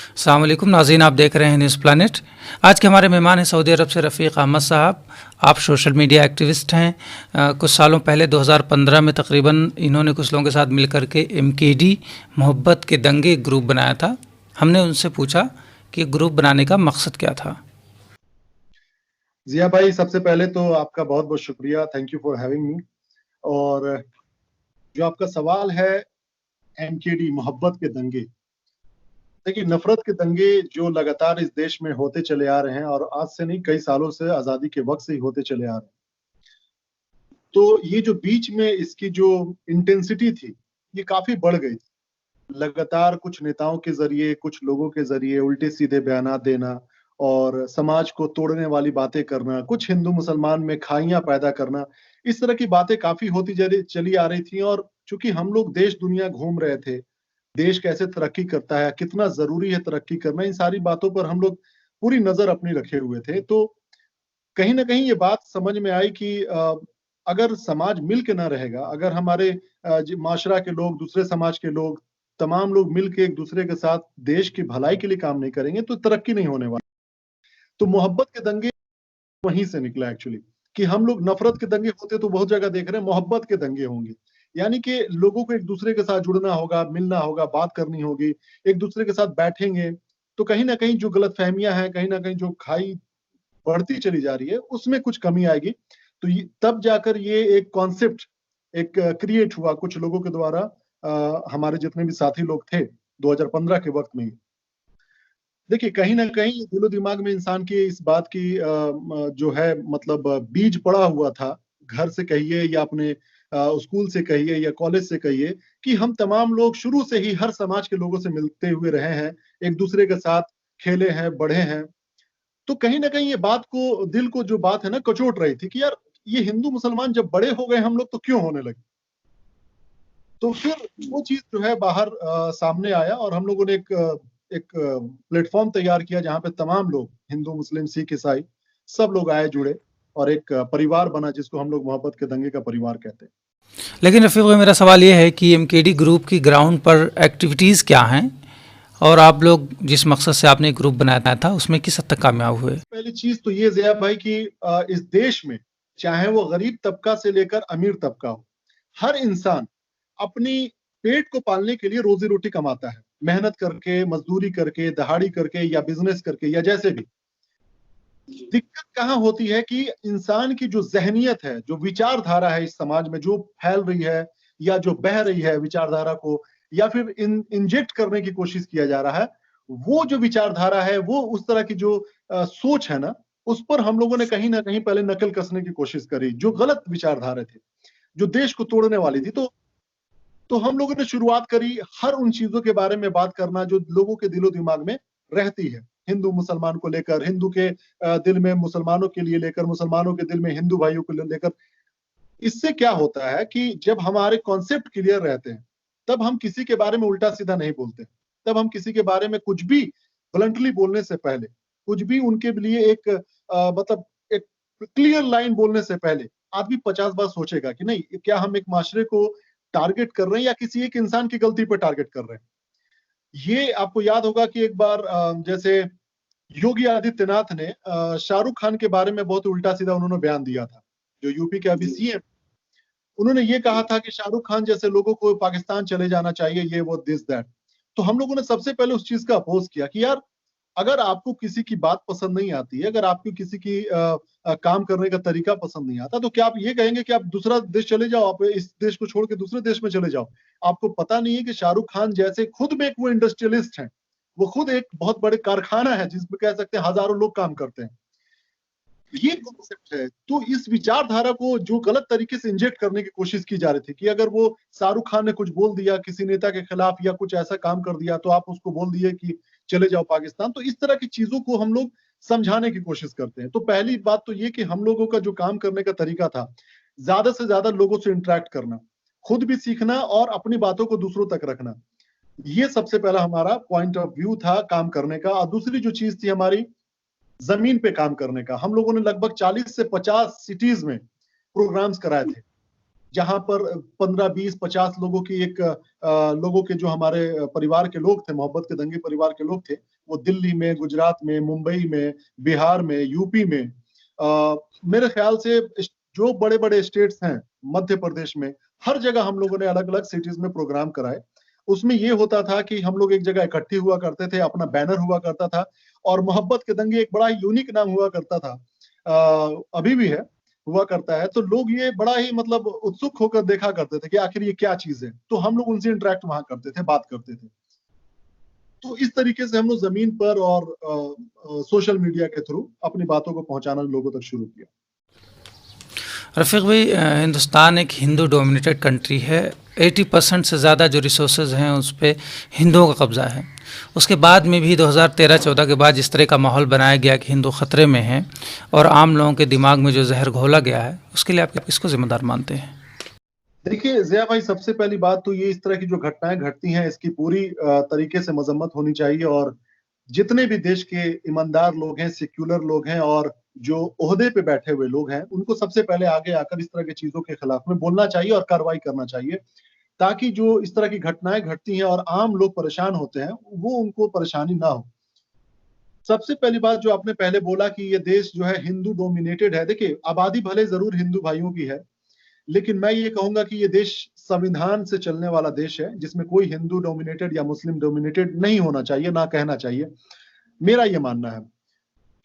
अस्सलाम वालेकुम नाज़रीन, आप देख रहे हैं न्यूज़ प्लैनेट। आज के हमारे मेहमान हैं सऊदी अरब से रफ़ीक अहमद साहब। आप सोशल मीडिया एक्टिविस्ट हैं। कुछ सालों पहले 2015 में तकरीबन इन्होंने कुछ लोगों के साथ मिलकर के MKD मोहब्बत के दंगे ग्रुप बनाया था। हमने उनसे पूछा कि ग्रुप बनाने का मकसद क्या था। जिया भाई, सबसे पहले तो आपका बहुत बहुत शुक्रिया, thank you for having me. और जो आपका सवाल है, MKD मोहब्बत के दंगे, देखिए नफरत के दंगे जो लगातार इस देश में होते चले आ रहे हैं और आज से नहीं कई सालों से, आजादी के वक्त से ही होते चले आ रहे हैं। तो ये जो बीच में इसकी जो इंटेंसिटी थी ये काफी बढ़ गई थी। लगातार कुछ नेताओं के जरिए, कुछ लोगों के जरिए उल्टे सीधे बयानात देना और समाज को तोड़ने वाली बातें करना, कुछ हिंदू मुसलमान में खाइयां पैदा करना, इस तरह की बातें काफी होती चली आ रही थी। और चूंकि हम लोग देश दुनिया घूम रहे थे, देश कैसे तरक्की करता है, कितना जरूरी है तरक्की करना, इन सारी बातों पर हम लोग पूरी नजर अपनी रखे हुए थे। तो कहीं ना कहीं ये बात समझ में आई कि अगर समाज मिल के ना रहेगा, अगर हमारे माशरा के लोग, दूसरे समाज के लोग, तमाम लोग मिल के एक दूसरे के साथ देश की भलाई के लिए काम नहीं करेंगे तो तरक्की नहीं होने वाली। तो मोहब्बत के दंगे वहीं से निकला एक्चुअली, कि हम लोग नफरत के दंगे होते तो बहुत जगह देख रहे हैं, मोहब्बत के दंगे होंगे। यानी कि लोगों को एक दूसरे के साथ जुड़ना होगा, मिलना होगा, बात करनी होगी, एक दूसरे के साथ बैठेंगे तो कहीं ना कहीं जो गलत फहमियां हैं, कहीं ना कहीं जो खाई बढ़ती चली जा रही है, उसमें कुछ कमी आएगी। तो तब जाकर ये एक कॉन्सेप्ट एक क्रिएट हुआ कुछ लोगों के द्वारा, हमारे जितने भी साथी लोग थे 2015 के वक्त में ही। देखिए कहीं ना कहीं दिलो दिमाग में इंसान की इस बात की जो है मतलब बीज पड़ा हुआ था, घर से कहिए या अपने स्कूल से कहिए या कॉलेज से कहिए, कि हम तमाम लोग शुरू से ही हर समाज के लोगों से मिलते हुए रहे हैं, एक दूसरे के साथ खेले हैं, बढ़े हैं। तो कहीं ना कहीं ये बात को, दिल को जो बात है ना कचोट रही थी कि यार ये हिंदू मुसलमान जब बड़े हो गए हम लोग तो क्यों होने लगे। तो फिर वो चीज जो है बाहर सामने आया और हम लोगों ने एक प्लेटफॉर्म तैयार किया जहां पे तमाम लोग, हिंदू मुस्लिम सिख ईसाई, सब लोग आए, जुड़े और एक परिवार बना जिसको हम लोग मोहब्बत के दंगे का परिवार कहते हैं। लेकिन रफ़ीक भाई, मेरा सवाल ये है कि MKD ग्रुप की ग्राउंड पर एक्टिविटीज़ क्या हैं, और आप लोग जिस मकसद से आपने ग्रुप बनाया था उसमें किस हद तक कामयाब हुए। पहली चीज तो ये ज़िया भाई कि इस देश में चाहे वो गरीब तबका से लेकर अमीर तबका हो, हर इंसान अपनी पेट को पालने के लिए रोजी रोटी कमाता है, मेहनत करके, मजदूरी करके, दहाड़ी करके या बिजनेस करके या जैसे भी। दिक्कत कहाँ होती है कि इंसान की जो जहनियत है, जो विचारधारा है इस समाज में जो फैल रही है या जो बह रही है विचारधारा को, या फिर इंजेक्ट करने की कोशिश किया जा रहा है, वो जो विचारधारा है, वो उस तरह की जो सोच है ना, उस पर हम लोगों ने कहीं ना कहीं पहले नकल कसने की कोशिश करी, जो गलत विचारधारा थी, जो देश को तोड़ने वाली थी। तो हम लोगों ने शुरुआत करी हर उन चीजों के बारे में बात करना जो लोगों के दिलो दिमाग में रहती है, हिंदू मुसलमान को लेकर, हिंदू के दिल में मुसलमानों के लिए लेकर, मुसलमानों के दिल में हिंदू भाइयों को लेकर। इससे क्या होता है कि जब हमारे कॉन्सेप्ट क्लियर रहते हैं तब हम किसी के बारे में उल्टा सीधा नहीं बोलते, तब हम किसी के बारे में कुछ भी ब्लंटली बोलने से पहले, कुछ भी उनके लिए एक मतलब एक क्लियर लाइन बोलने से पहले आदमी 50 बार सोचेगा कि नहीं, क्या हम एक माशरे को टारगेट कर रहे हैं या किसी एक इंसान की गलती पर टारगेट कर रहे हैं। ये आपको याद होगा कि एक बार जैसे योगी आदित्यनाथ ने शाहरुख खान के बारे में बहुत उल्टा सीधा उन्होंने बयान दिया था, जो यूपी के अभी सीएम। उन्होंने ये कहा था कि शाहरुख खान जैसे लोगों को पाकिस्तान चले जाना चाहिए, ये वो दिस दैट। तो हम लोगों ने सबसे पहले उस चीज का अपोज किया कि यार अगर आपको किसी की बात पसंद नहीं आती है, अगर आपको किसी की काम करने का तरीका पसंद नहीं आता, तो क्या आप ये कहेंगे कि आप दूसरा देश चले जाओ, आप इस देश को छोड़ के दूसरे देश में चले जाओ। आपको पता नहीं है कि शाहरुख खान जैसे खुद में एक वो इंडस्ट्रियलिस्ट हैं, वो खुद एक बहुत बड़े कारखाना है जिसमें कह सकते हैं हजारों लोग काम करते हैं। ये कॉन्सेप्ट है। तो इस विचारधारा को जो गलत तरीके से इंजेक्ट करने की कोशिश की जा रही थी कि अगर वो शाहरुख खान ने कुछ बोल दिया किसी नेता के खिलाफ या कुछ ऐसा काम कर दिया तो आप उसको बोल दिए कि चले जाओ पाकिस्तान। तो इस तरह की चीजों को हम लोग समझाने की कोशिश करते हैं। तो पहली बात तो ये कि हम लोगों का जो काम करने का तरीका था, ज्यादा से ज्यादा लोगों से इंटरेक्ट करना, खुद भी सीखना और अपनी बातों को दूसरों तक रखना। ये सबसे पहला हमारा पॉइंट ऑफ व्यू था काम करने का। और दूसरी जो चीज थी हमारी, जमीन पे काम करने का। हम लोगों ने लगभग 40 से 50 सिटीज में प्रोग्राम्स कराए थे। जहां पर 15, 20, 50 लोगों की लोगों के जो हमारे परिवार के लोग थे, मोहब्बत के दंगे परिवार के लोग थे, वो दिल्ली में, गुजरात में, मुंबई में, बिहार में, यूपी में, मेरे ख्याल से जो बड़े बड़े स्टेट्स हैं, मध्य प्रदेश में, हर जगह हम लोगों ने अलग अलग सिटीज में प्रोग्राम कराए। उसमें ये होता था कि हम लोग एक जगह इकट्ठे हुआ करते थे, अपना बैनर हुआ करता था, और मोहब्बत के दंगे एक बड़ा यूनिक नाम हुआ करता था, अभी भी है, हुआ करता है। तो लोग ये बड़ा ही मतलब उत्सुक होकर देखा करते थे कि आखिर ये क्या चीज है, तो हम लोग उनसे इंटरेक्ट वहां करते थे, बात करते थे। तो इस तरीके से हम लोग जमीन पर और सोशल मीडिया के थ्रू अपनी बातों को पहुंचाना लोगों तक शुरू किया। रफ़ीक भाई, हिंदुस्तान एक हिंदू डोमिनेटेड कंट्री है। 80% से ज़्यादा जो रिसोर्सेज हैं उस पर हिंदुओं का कब्ज़ा है। उसके बाद में भी 2013-14 के बाद जिस तरह का माहौल बनाया गया कि हिंदू ख़तरे में हैं और आम लोगों के दिमाग में जो जहर घोला गया है, उसके लिए आप किसको ज़िम्मेदार मानते हैं? देखिए ज़िया भाई, सबसे पहली बात तो ये, इस तरह की जो घटनाएं घटती हैं इसकी पूरी तरीके से मजम्मत होनी चाहिए, और जितने भी देश के ईमानदार लोग हैं, सेक्युलर लोग हैं, और जो ओहदे पे बैठे हुए लोग हैं, उनको सबसे पहले आगे आकर इस तरह की चीजों के खिलाफ में बोलना चाहिए और कार्रवाई करना चाहिए, ताकि जो इस तरह की घटनाएं घटती हैं और आम लोग परेशान होते हैं, वो उनको परेशानी ना हो। सबसे पहली बात जो आपने पहले बोला कि ये देश जो है हिंदू डोमिनेटेड है, देखिए आबादी भले जरूर हिंदू भाइयों की है, लेकिन मैं ये कहूंगा कि ये देश संविधान से चलने वाला देश है, जिसमें कोई हिंदू डोमिनेटेड या मुस्लिम डोमिनेटेड नहीं होना चाहिए, ना कहना चाहिए, मेरा ये मानना है।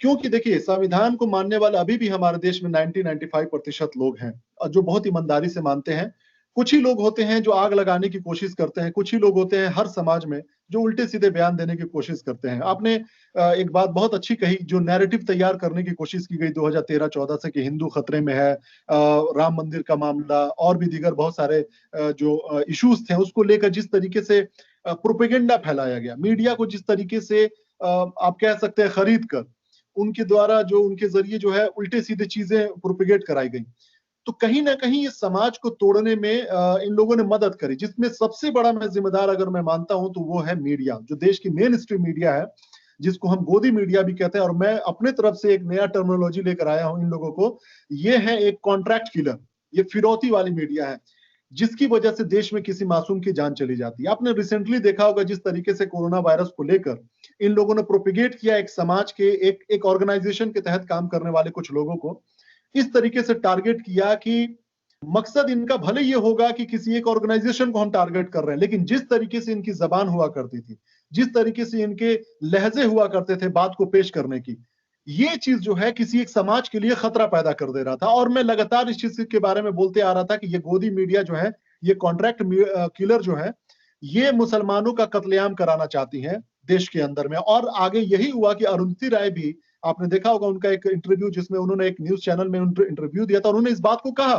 क्योंकि देखिए, संविधान को मानने वाले अभी भी हमारे देश में 90-95% लोग हैं, और जो बहुत ईमानदारी से मानते हैं। कुछ ही लोग होते हैं जो आग लगाने की कोशिश करते हैं, कुछ ही लोग होते हैं हर समाज में जो उल्टे सीधे बयान देने की कोशिश करते हैं। आपने एक बात बहुत अच्छी कही, जो नैरेटिव तैयार करने की कोशिश की गई 2013-14 से कि हिंदू खतरे में है, राम मंदिर का मामला और भी दीगर बहुत सारे जो इश्यूज थे, उसको लेकर जिस तरीके से प्रोपेगेंडा फैलाया गया, मीडिया को जिस तरीके से आप कह सकते हैं खरीद कर, उनके द्वारा जो उनके जरिए जो है उल्टे सीधे चीजें प्रोपेगेट कराई गई, तो कहीं ना कहीं इस समाज को तोड़ने में इन लोगों ने मदद करी, जिसमें सबसे बड़ा मैं जिम्मेदार अगर मैं मानता हूं तो वो है मीडिया, जो देश की मेन स्ट्रीम मीडिया है, जिसको हम गोदी मीडिया भी कहते हैं। और मैं अपने तरफ से एक नया टर्मिनोलॉजी लेकर आया हूं इन लोगों को, ये है एक कॉन्ट्रैक्ट किलर, ये फिरौती वाली मीडिया है, जिसकी वजह से देश में किसी मासूम की जान चली जाती है। आपने रिसेंटली देखा होगा जिस तरीके से कोरोना वायरस को लेकर इन लोगों ने प्रोपिगेट किया, एक समाज के एक ऑर्गेनाइजेशन के तहत काम करने वाले कुछ लोगों को इस तरीके से टारगेट किया कि मकसद इनका भले ये होगा कि किसी एक ऑर्गेनाइजेशन को हम टारगेट कर रहे हैं, लेकिन जिस तरीके से इनकी जबान हुआ करती थी, जिस तरीके से इनके लहजे हुआ करते थे बात को पेश करने की, ये चीज जो है किसी एक समाज के लिए खतरा पैदा कर दे रहा था। और मैं लगातार इस चीज के बारे में बोलते आ रहा था कि ये गोदी मीडिया जो है, ये कॉन्ट्रैक्ट किलर जो है, ये मुसलमानों का कत्लेआम कराना चाहती हैं देश के अंदर में। और आगे यही हुआ कि अरुंधति राय भी, आपने देखा होगा उनका एक इंटरव्यू, जिसमें उन्होंने एक न्यूज चैनल में इंटरव्यू दिया था, उन्होंने इस बात को कहा।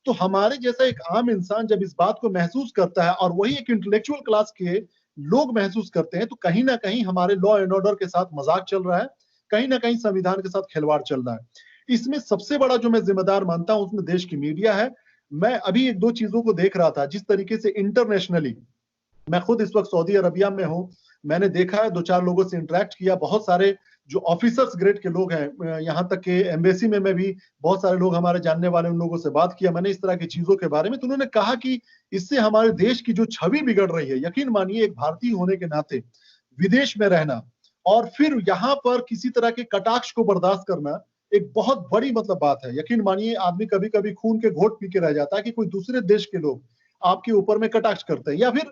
तो हमारे जैसा एक आम इंसान जब इस बात को महसूस करता है, और वही एक इंटेलेक्चुअल क्लास के लोग महसूस करते हैं, तो कहीं ना कहीं हमारे लॉ एंड ऑर्डर के साथ मजाक चल रहा है, कहीं ना कहीं संविधान के साथ खिलवाड़ चल रहा है। इसमें सबसे बड़ा जो मैं जिम्मेदार मानता हूं उसमें देश की मीडिया है। मैं अभी एक दो चीजों को देख रहा था, जिस तरीके से इंटरनेशनली, मैं खुद इस वक्त सऊदी अरबिया में हूँ, मैंने देखा है, दो चार लोगों से इंटरेक्ट किया, बहुत सारे जो ऑफिसर्स ग्रेड के लोग हैं, यहाँ तक के एम्बेसी में मैं भी बहुत सारे लोग हमारे जानने वाले, उन लोगों से बात किया मैंने इस तरह की चीजों के बारे में, तो उन्होंने कहा कि इससे हमारे देश की जो छवि बिगड़ रही है। यकीन मानिए, एक भारतीय होने के नाते विदेश में रहना और फिर यहाँ पर किसी तरह के कटाक्ष को बर्दाश्त करना एक बहुत बड़ी मतलब बात है। यकीन मानिए, आदमी कभी कभी खून के घोट पी के रह जाता है कि कोई दूसरे देश के लोग आपके ऊपर में कटाक्ष करते हैं, या फिर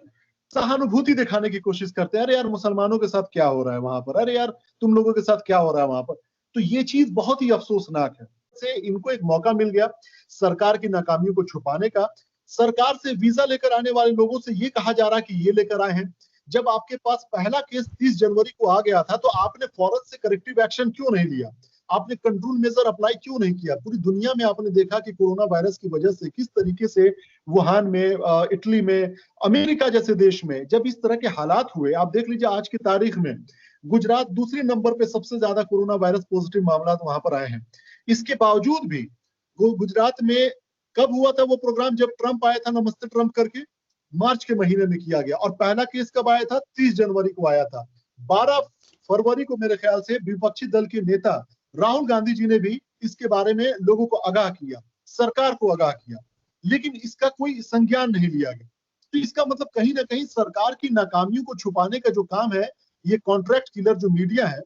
सहानुभूति दिखाने की कोशिश करते हैं, अरे यार मुसलमानों के साथ क्या हो रहा है वहां पर, अरे यार तुम लोगों के साथ क्या हो रहा है वहां पर। तो ये चीज बहुत ही अफसोसनाक है। से इनको एक मौका मिल गया सरकार की नाकामियों को छुपाने का। सरकार से वीजा लेकर आने वाले लोगों से ये कहा जा रहा है कि ये लेकर आए हैं। जब आपके पास पहला केस 30 जनवरी को आ गया था, तो आपने फौरन से करेक्टिव एक्शन क्यों नहीं लिया? आपने कंट्रोल मेजर अप्लाई क्यों नहीं किया? पूरी दुनिया में आपने देखा कि कोरोना वायरस की वजह से किस तरीके से वुहान में, इटली में, अमेरिका जैसे देश में जब इस तरह के हालात हुए, आप देख लीजिए आज की तारीख में गुजरात दूसरे नंबर पे सबसे ज्यादा कोरोना वायरस पॉजिटिव मामला वहां पर आए हैं। इसके बावजूद भी गुजरात में कब हुआ था वो प्रोग्राम? जब ट्रंप आया था, नमस्ते ट्रंप करके, मार्च के महीने में किया गया। और पहला केस कब आया था? 30 जनवरी को आया था। 12 फरवरी को मेरे ख्याल से विपक्षी दल के नेता राहुल गांधी जी ने भी इसके बारे में लोगों को आगाह किया, सरकार को आगाह किया। लेकिन इसका कोई संज्ञान नहीं लिया गया। तो इसका मतलब कहीं ना कहीं सरकार की नाकामियों को छुपाने का जो काम है, ये कॉन्ट्रैक्ट किलर जो मीडिया है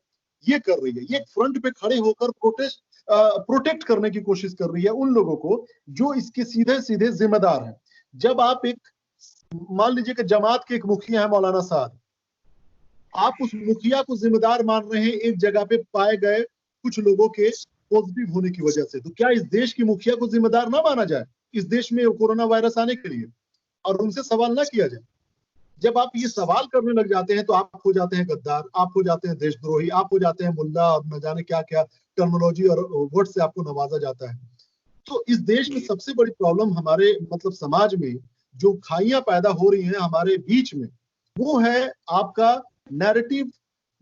ये कर रही है। ये फ्रंट पे खड़े होकर प्रोटेक्ट करने की कोशिश कर रही है उन लोगों को जो इसके सीधे सीधे जिम्मेदार हैं। जब आप एक, मान लीजिए कि जमात के एक मुखिया है मौलाना साहब, आप उस मुखिया को जिम्मेदार मान रहे हैं एक जगह पे पाए गए कुछ लोगों के पॉजिटिव होने की वजह से, तो क्या इस देश की मुखिया को जिम्मेदार ना माना जाए इस देश में कोरोना वायरस आने के लिए और उनसे सवाल ना किया जाए? जब आप ये सवाल करने लग जाते हैं तो आप हो जाते हैं गद्दार, आप हो जाते हैं देशद्रोही, आप हो जाते हैं मुल्ला और न जाने क्या क्या टर्मिनोलॉजी और वर्ड से आपको नवाजा जाता है। तो इस देश में सबसे बड़ी प्रॉब्लम हमारे मतलब समाज में जो खाइयां पैदा हो रही हैं हमारे बीच में, वो है आपका नैरेटिव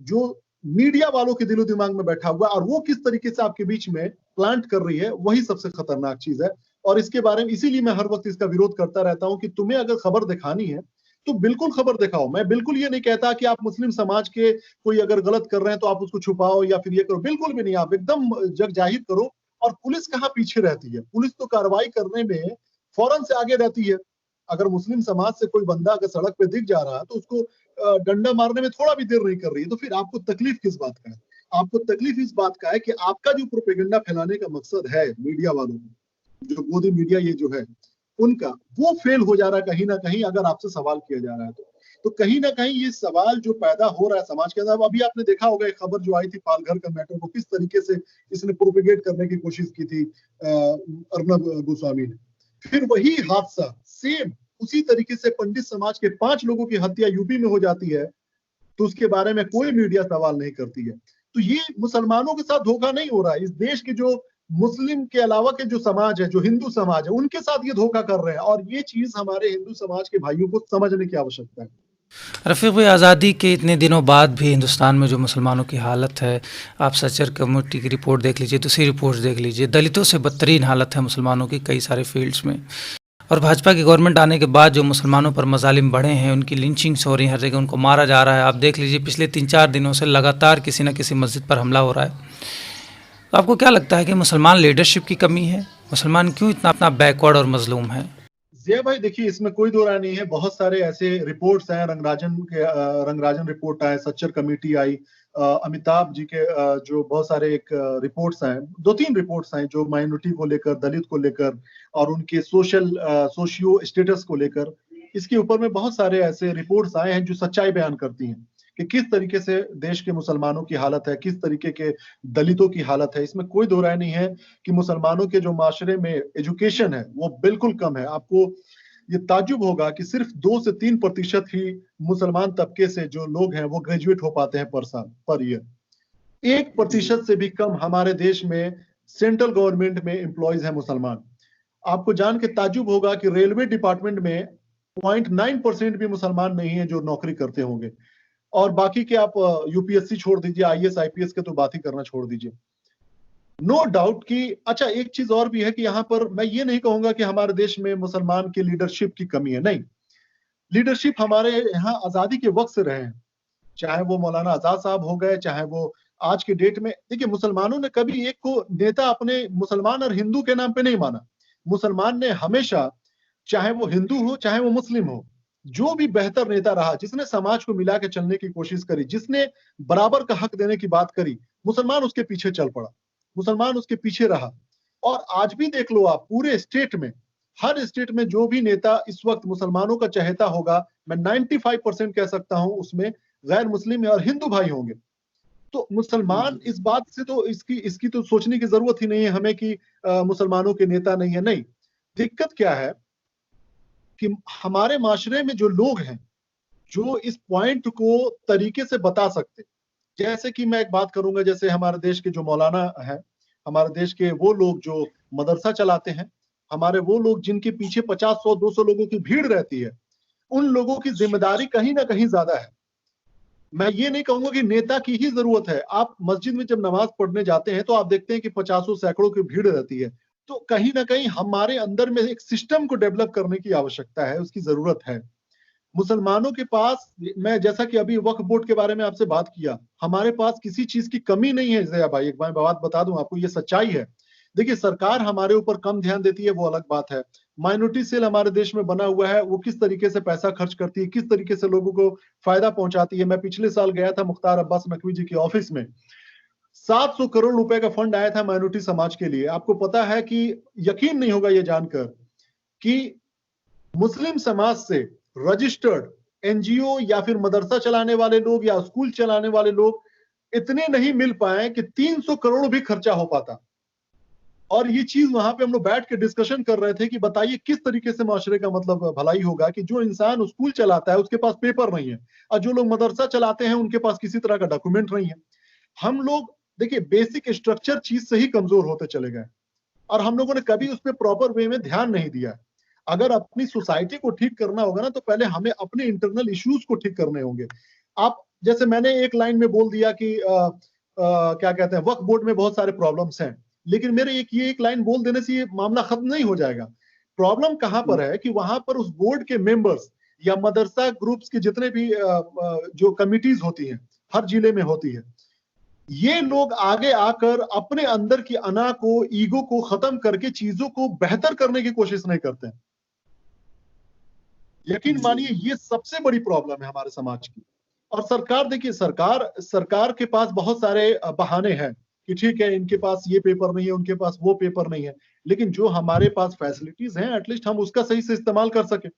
जो मीडिया वालों के दिलो दिमाग में बैठा हुआ है, और वो किस तरीके से आपके बीच में प्लांट कर रही है, वही सबसे खतरनाक चीज है। और इसके बारे में इसीलिए मैं हर वक्त इसका विरोध करता रहता हूं कि तुम्हें अगर खबर दिखानी है तो बिल्कुल खबर दिखाओ। मैं बिल्कुल ये नहीं कहता कि आप मुस्लिम समाज के कोई अगर गलत कर रहे हैं तो आप उसको छुपाओ या फिर ये करो, बिल्कुल भी नहीं, आप एकदम जग जाहिर करो। और पुलिस कहाँ पीछे रहती है? पुलिस तो कार्रवाई करने में फौरन से आगे रहती है। अगर मुस्लिम समाज से कोई बंदा अगर सड़क पे दिख जा रहा है तो उसको डंडा मारने में थोड़ा भी देर नहीं कर रही है। तो फिर आपको तकलीफ किस बात का है? आपको तकलीफ इस बात का है कि आपका जो प्रोपेगेंडा फैलाने का मकसद है मीडिया वालों को, जो गोदी मीडिया ये जो है उनका, वो फेल हो जा रहा है कहीं ना कहीं अगर आपसे सवाल किया जा रहा है तो कहीं ना कहीं ये सवाल जो पैदा हो रहा है समाज के अंदर। अभी आपने देखा होगा एक खबर जो आई थी पालघर का मैटर को किस तरीके से इसने प्रोपेगेट करने की कोशिश की थी अर्नब गोस्वामी ने। फिर वही हादसा सेम उसी तरीके से पंडित समाज के 5 लोगों की हत्या यूपी में हो जाती है तो उसके बारे में कोई मीडिया सवाल नहीं करती है। तो ये मुसलमानों के साथ धोखा नहीं हो रहा है, इस देश के जो मुस्लिम के अलावा के जो समाज है, जो हिंदू समाज है, उनके साथ ये धोखा कर रहे हैं। और ये चीज हमारे हिंदू समाज के भाइयों को समझने की आवश्यकता है। रफ़ीक भाई, आज़ादी के इतने दिनों बाद भी हिंदुस्तान में जो मुसलमानों की हालत है, आप सच्चर कमेटी की रिपोर्ट देख लीजिए, दूसरी रिपोर्ट देख लीजिए, दलितों से बदतरीन हालत है मुसलमानों की कई सारे फील्ड्स में। और भाजपा की गवर्नमेंट आने के बाद जो मुसलमानों पर मजालिम बढ़े हैं, उनकी लिंचिंग्स हो रही हैं, हर जगह उनको मारा जा रहा है। आप देख लीजिए पिछले 3-4 दिनों से लगातार किसी न किसी मस्जिद पर हमला हो रहा है। तो आपको क्या लगता है कि मुसलमान लीडरशिप की कमी है? मुसलमान क्यों इतना अपना बैकवर्ड और मजलूम है? जिया भाई देखिए, इसमें कोई दो राय नहीं है। बहुत सारे ऐसे रिपोर्ट्स हैं, रंगराजन रिपोर्ट आए, सच्चर कमेटी आई, अमिताभ जी के जो बहुत सारे एक रिपोर्ट्स हैं, 2-3 रिपोर्ट्स हैं जो माइनॉरिटी को लेकर, दलित को लेकर और उनके सोशियो स्टेटस को लेकर, इसके ऊपर में बहुत सारे ऐसे रिपोर्ट्स आए हैं जो सच्चाई बयान करती हैं कि किस तरीके से देश के मुसलमानों की हालत है, किस तरीके के दलितों की हालत है। इसमें कोई दो राय नहीं है कि मुसलमानों के जो माशरे में एजुकेशन है वो बिल्कुल कम है। आपको ये ताज्जुब होगा कि सिर्फ 2 से 3% ही मुसलमान तबके से जो लोग हैं वो ग्रेजुएट हो पाते हैं पर साल, पर ईयर। 1% से भी कम हमारे देश में सेंट्रल गवर्नमेंट में एम्प्लॉयज हैं मुसलमान। आपको जान के ताज्जुब होगा कि रेलवे डिपार्टमेंट में 0.9% भी मुसलमान नहीं है जो नौकरी करते होंगे। और बाकी के आप यूपीएससी छोड़ दीजिए, आईएएस आईपीएस के तो बात ही करना छोड़ दीजिए। नो डाउट कि अच्छा, एक चीज और भी है कि यहाँ पर मैं ये नहीं कहूंगा कि हमारे देश में मुसलमान की लीडरशिप की कमी है, नहीं। लीडरशिप हमारे यहाँ आजादी के वक्त से रहे हैं, चाहे वो मौलाना आजाद साहब हो गए, चाहे वो आज के डेट में। देखिए, मुसलमानों ने कभी एक को नेता अपने मुसलमान और हिंदू के नाम पे नहीं माना। मुसलमान ने हमेशा, चाहे वो हिंदू हो चाहे वो मुस्लिम हो, जो भी बेहतर नेता रहा, जिसने समाज को मिला के चलने की कोशिश करी, जिसने बराबर का हक देने की बात करी, मुसलमान उसके पीछे चल पड़ा, मुसलमान उसके पीछे रहा। और आज भी देख लो आप, पूरे स्टेट में, हर स्टेट में जो भी नेता इस वक्त मुसलमानों का चहेता होगा, मैं 95% कह सकता हूं उसमें गैर मुस्लिम और हिंदू भाई होंगे। तो मुसलमान इस बात से तो इसकी तो सोचने की जरूरत ही नहीं है हमें कि मुसलमानों के नेता नहीं है, नहीं। दिक्कत क्या है कि हमारे माशरे में जो लोग हैं जो इस पॉइंट को तरीके से बता सकते, जैसे कि मैं एक बात करूंगा, जैसे हमारे देश के जो मौलाना हैं, हमारे देश के वो लोग जो मदरसा चलाते हैं, हमारे वो लोग जिनके पीछे 50, 100, 200 लोगों की भीड़ रहती है, उन लोगों की जिम्मेदारी कहीं ना कहीं ज्यादा है। मैं ये नहीं कहूंगा कि नेता की ही जरूरत है। आप मस्जिद में जब नमाज पढ़ने जाते हैं तो आप देखते हैं कि 50 सैकड़ों की भीड़ रहती है। तो कहीं ना कहीं हमारे अंदर में एक सिस्टम को डेवलप करने की आवश्यकता है, उसकी जरूरत है। मुसलमानों के पास, मैं जैसा कि अभी वक्फ बोर्ड के बारे में आपसे बात किया, हमारे पास किसी चीज की कमी नहीं है जया भाई। एक बार बात बता दूं आपको, ये सच्चाई है। देखिए, सरकार हमारे ऊपर कम ध्यान देती है वो अलग बात है, माइनॉरिटी सेल हमारे देश में बना हुआ है, वो किस तरीके से पैसा खर्च करती है, किस तरीके से लोगों को फायदा पहुंचाती है। मैं पिछले साल गया था मुख्तार अब्बास नकवी जी के ऑफिस में, 700 करोड़ रुपए का फंड आया था माइनॉरिटी समाज के लिए। आपको पता है कि यकीन नहीं होगा ये जानकर कि मुस्लिम समाज से रजिस्टर्ड एनजीओ या फिर मदरसा चलाने वाले लोग या स्कूल चलाने वाले लोग इतने नहीं मिल पाए कि 300 करोड़ भी खर्चा हो पाता। और ये चीज वहां पे हम लोग बैठ के डिस्कशन कर रहे थे कि बताइए किस तरीके से माशरे का मतलब भलाई होगा कि जो इंसान स्कूल चलाता है उसके पास पेपर नहीं है, और जो लोग मदरसा चलाते हैं उनके पास किसी तरह का डॉक्यूमेंट नहीं है। हम लोग देखिए बेसिक स्ट्रक्चर चीज से ही कमजोर होते चले गए, और हम लोगों ने कभी उस पर प्रॉपर वे में ध्यान नहीं दिया। अगर अपनी सोसाइटी को ठीक करना होगा ना, तो पहले हमें अपने इंटरनल इश्यूज को ठीक करने होंगे। आप जैसे मैंने एक लाइन में बोल दिया कि क्या कहते हैं, वक्फ बोर्ड में बहुत सारे प्रॉब्लम्स हैं, लेकिन मेरे ये एक लाइन बोल देने से ये मामला खत्म नहीं हो जाएगा। प्रॉब्लम कहां पर है कि वहां पर उस बोर्ड के मेंबर्स या मदरसा ग्रुप्स के जितने भी जो कमिटीज होती हैं, हर जिले में होती है, ये लोग आगे आकर अपने अंदर की अना को, ईगो को खत्म करके चीजों को बेहतर करने की कोशिश नहीं करते हैं। यकीन मानिए ये सबसे बड़ी प्रॉब्लम है हमारे समाज की। और सरकार, देखिए सरकार के पास बहुत सारे बहाने हैं कि ठीक है इनके पास ये पेपर नहीं है, उनके पास वो पेपर नहीं है, लेकिन जो हमारे पास फैसिलिटीज हैं एटलीस्ट हम उसका सही से इस्तेमाल कर सके,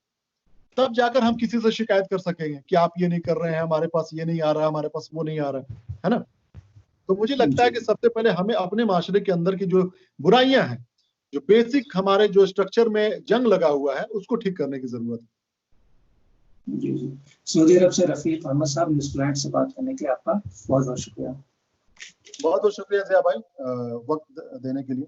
तब जाकर हम किसी से शिकायत कर सकेंगे कि आप ये नहीं कर रहे हैं, हमारे पास ये नहीं आ रहा, हमारे पास वो नहीं आ रहा है ना। तो मुझे लगता है कि सबसे पहले हमें अपने माशरे के अंदर की जो बुराइयां हैं, जो बेसिक हमारे जो स्ट्रक्चर में जंग लगा हुआ है, उसको ठीक करने की जरूरत है। जी जी, सऊदी अरब से रफीक अहमद साहब, न्यूज़ प्लैनेट से बात करने के लिए आपका बहुत बहुत शुक्रिया। बहुत बहुत शुक्रिया ज़िया भाई वक्त देने के लिए।